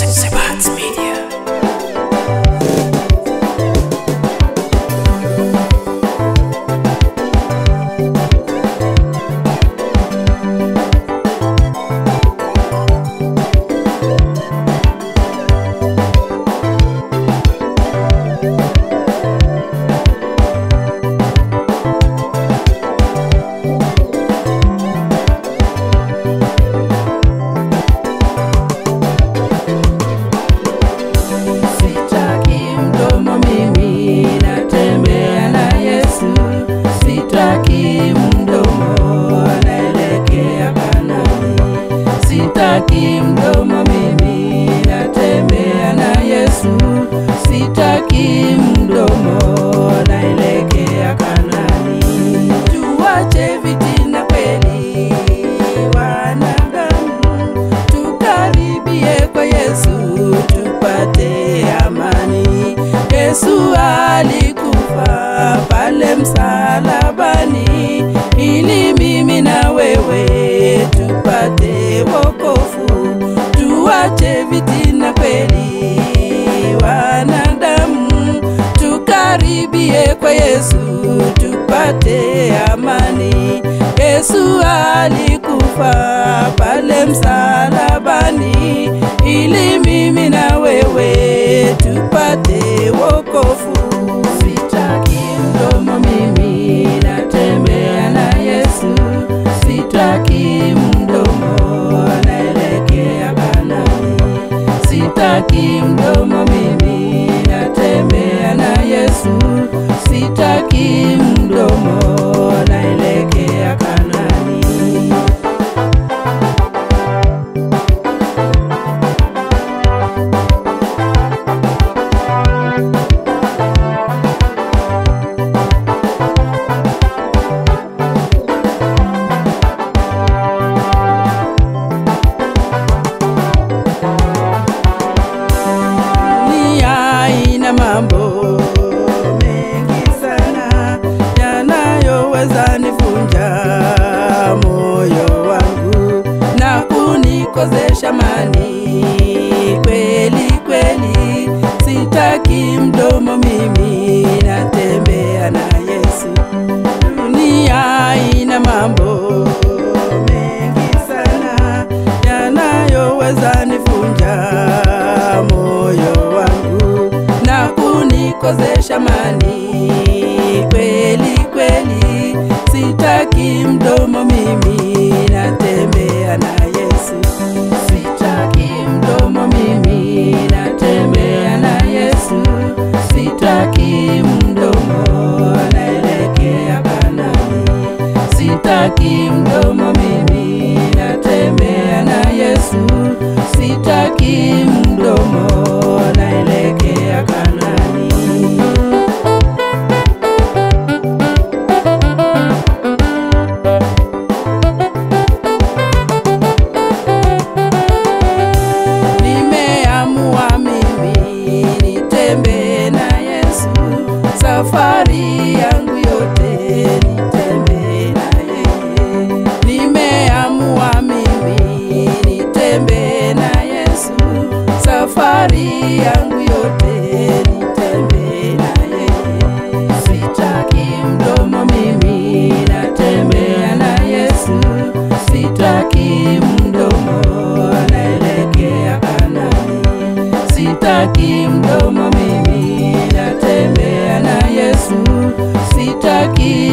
Sebat Media. Sitaki mdomo mimi natembea na Yesu, sitaki mdomo naelekea Kanani. Tuache vitina kweli wanadamu, tukaribie kwa Yesu tupate amani. Yesu alikufa pale msalabani ili mimi na wewe tupate wokovu. Tuache vitina kweli wanadamu, tukaribie kwa Yesu tupate amani. Yesu alikufa pale msalabani ili mimi na wewe tupate wokovu. Sitaki mdomo mimi natembea na Yesu, sitaki mdomo naelekea Kanani. Sitaki mdomo mimi natembea na Yesu, sitaki mdomo naelekea Kanani. Mambo mengi sana yanayoweza nivunja moyo wangu na kunikozesha amani. Kweli kweli sitaki mdomo mimi natembea na Yesu. Dunia ina mambo mengi sana yanayoweza nivunja moyo wangu na kunikozesha amani. Kweli kweli sitaki mdomo mimi natembea na Yesu, sitaki mdomo mimi natembea na Yesu, sitaki mdomo naelekea Kanani. Sitaki mdomo mimi natembea na Yesu, sitaki mdomo naelekea Kanani. Nimeamua mimi nitembee na Yesu, safari yangu yote nitembee na yeye. Nimeamua mimi nitembee na Yesu, safari yangu yote nitembee na yeye. Sitaki mdomo mimi natembea na Yesu, sitaki mdomo naelekea Kanani. Sitaki mdomo mimi natembea na Yesu, sitaki